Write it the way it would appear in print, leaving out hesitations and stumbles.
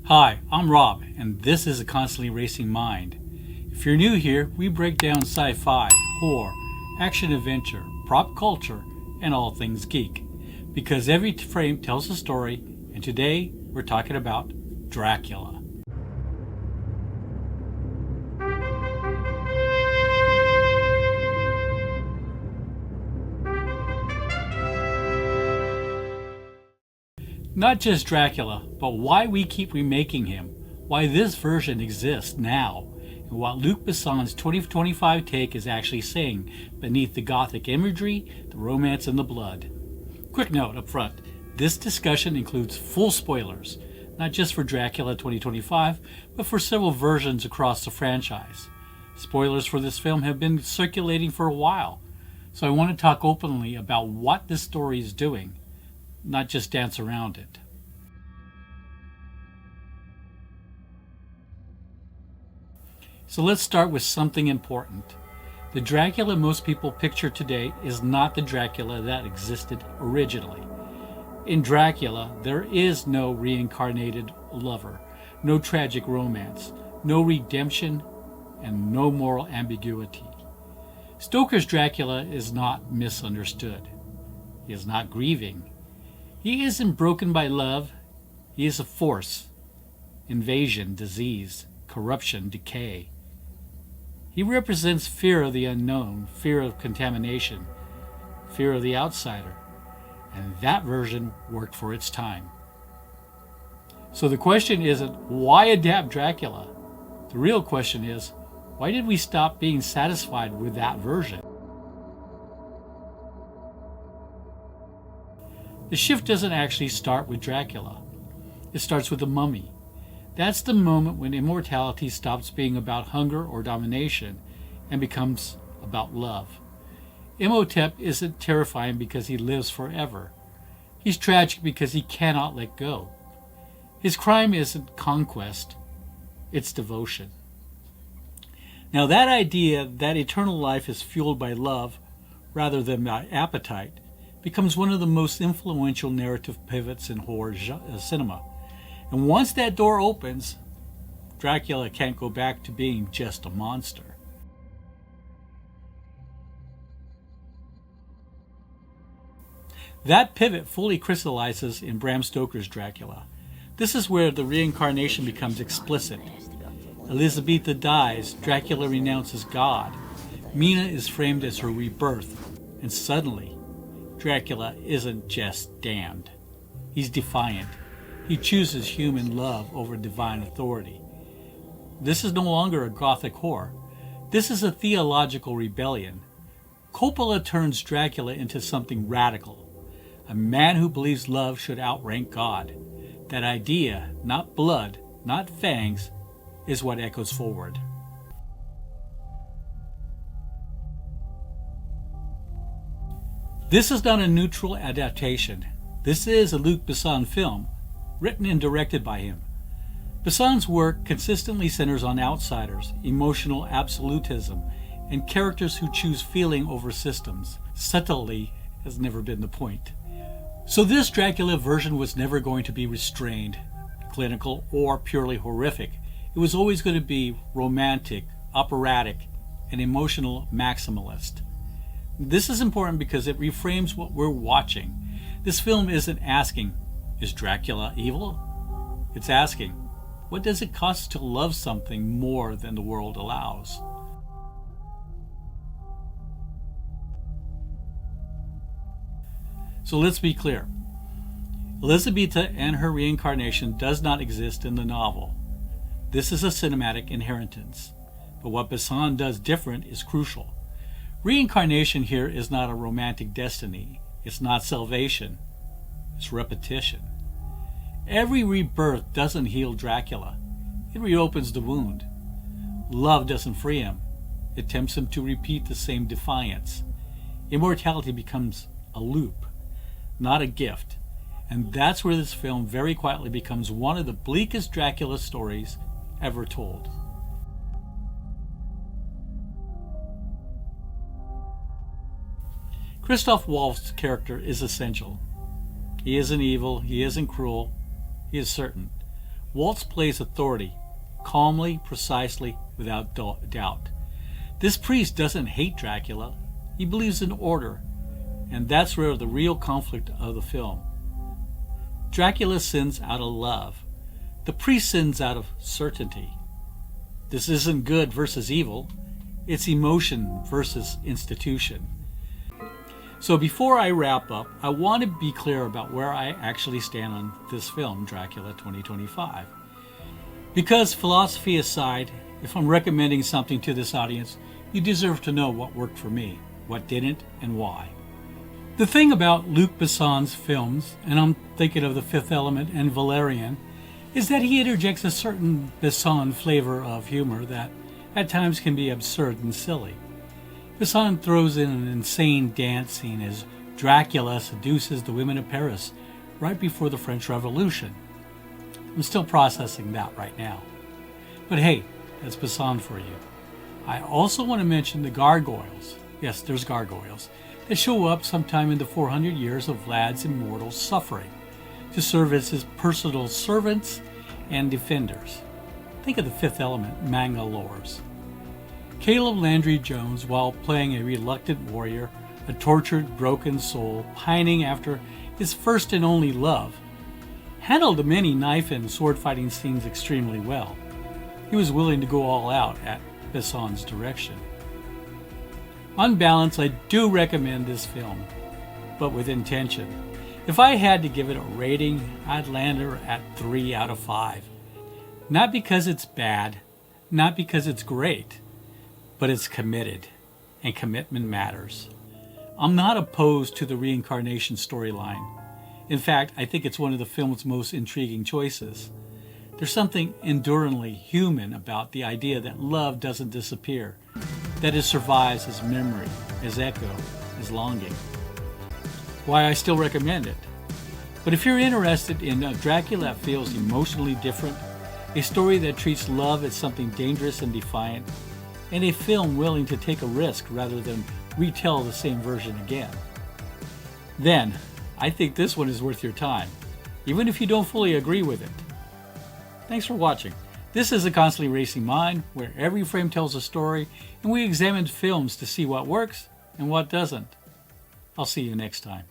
Hi, I'm Rob, and this is A Constantly Racing Mind. If you're new here, we break down sci-fi, horror, action-adventure, prop culture, and all things geek. Because every frame tells a story, and today we're talking about Dracula. Not just Dracula, but why we keep remaking him, why this version exists now, and what Luc Besson's 2025 take is actually saying beneath the gothic imagery, the romance, and the blood. Quick note up front, this discussion includes full spoilers, not just for Dracula 2025, but for several versions across the franchise. Spoilers for this film have been circulating for a while, so I want to talk openly about what this story is doing, not just dance around it. So let's start with something important. The Dracula most people picture today is not the Dracula that existed originally. In Dracula, there is no reincarnated lover, no tragic romance, no redemption, and no moral ambiguity. Stoker's Dracula is not misunderstood. He is not grieving. He isn't broken by love. He is a force. Invasion, disease, corruption, decay. He represents fear of the unknown, fear of contamination, fear of the outsider. And that version worked for its time. So the question isn't, why adapt Dracula? The real question is, why did we stop being satisfied with that version? The shift doesn't actually start with Dracula. It starts with the Mummy. That's the moment when immortality stops being about hunger or domination and becomes about love. Imhotep isn't terrifying because he lives forever. He's tragic because he cannot let go. His crime isn't conquest, it's devotion. Now that idea that eternal life is fueled by love rather than by appetite becomes one of the most influential narrative pivots in horror cinema. And once that door opens, Dracula can't go back to being just a monster. That pivot fully crystallizes in Bram Stoker's Dracula. This is where the reincarnation becomes explicit. Elisabeta dies, Dracula renounces God. Mina is framed as her rebirth, and suddenly, Dracula isn't just damned. He's defiant. He chooses human love over divine authority. This is no longer a gothic horror. This is a theological rebellion. Coppola turns Dracula into something radical. A man who believes love should outrank God. That idea, not blood, not fangs, is what echoes forward. This is not a neutral adaptation. This is a Luc Besson film, written and directed by him. Besson's work consistently centers on outsiders, emotional absolutism, and characters who choose feeling over systems. Subtlety has never been the point. So this Dracula version was never going to be restrained, clinical, or purely horrific. It was always going to be romantic, operatic, and emotional maximalist. This is important because it reframes what we're watching. This film isn't asking, is Dracula evil? It's asking, what does it cost to love something more than the world allows? So let's be clear. Elisabeta and her reincarnation does not exist in the novel. This is a cinematic inheritance. But what Besson does different is crucial. Reincarnation here is not a romantic destiny. It's not salvation. It's repetition. Every rebirth doesn't heal Dracula. It reopens the wound. Love doesn't free him. It tempts him to repeat the same defiance. Immortality becomes a loop, not a gift. And that's where this film very quietly becomes one of the bleakest Dracula stories ever told. Christoph Waltz's character is essential. He isn't evil, he isn't cruel, he is certain. Waltz plays authority, calmly, precisely, without doubt. This priest doesn't hate Dracula. He believes in order, and that's where the real conflict of the film. Dracula sins out of love. The priest sins out of certainty. This isn't good versus evil. It's emotion versus institution. So before I wrap up, I want to be clear about where I actually stand on this film, Dracula 2025. Because philosophy aside, if I'm recommending something to this audience, you deserve to know what worked for me, what didn't, and why. The thing about Luc Besson's films, and I'm thinking of The Fifth Element and Valerian, is that he interjects a certain Besson flavor of humor that at times can be absurd and silly. Besson throws in an insane dance scene as Dracula seduces the women of Paris right before the French Revolution. I'm still processing that right now. But hey, that's Besson for you. I also want to mention the gargoyles. Yes, there's gargoyles that show up sometime in the 400 years of Vlad's immortal suffering to serve as his personal servants and defenders. Think of the Fifth Element manga lores. Caleb Landry Jones, while playing a reluctant warrior, a tortured, broken soul pining after his first and only love, handled the many knife and sword fighting scenes extremely well. He was willing to go all out at Besson's direction. On balance, I do recommend this film, but with intention. If I had to give it a rating, I'd land her at 3 out of 5. Not because it's bad, not because it's great, but it's committed, and commitment matters. I'm not opposed to the reincarnation storyline. In fact, I think it's one of the film's most intriguing choices. There's something enduringly human about the idea that love doesn't disappear, that it survives as memory, as echo, as longing. Why I still recommend it. But if you're interested in a Dracula that feels emotionally different, a story that treats love as something dangerous and defiant, and a film willing to take a risk rather than retell the same version again, then I think this one is worth your time, even if you don't fully agree with it. Thanks for watching. This is A Constantly Racing Mind, where every frame tells a story, and we examine films to see what works and what doesn't. I'll see you next time.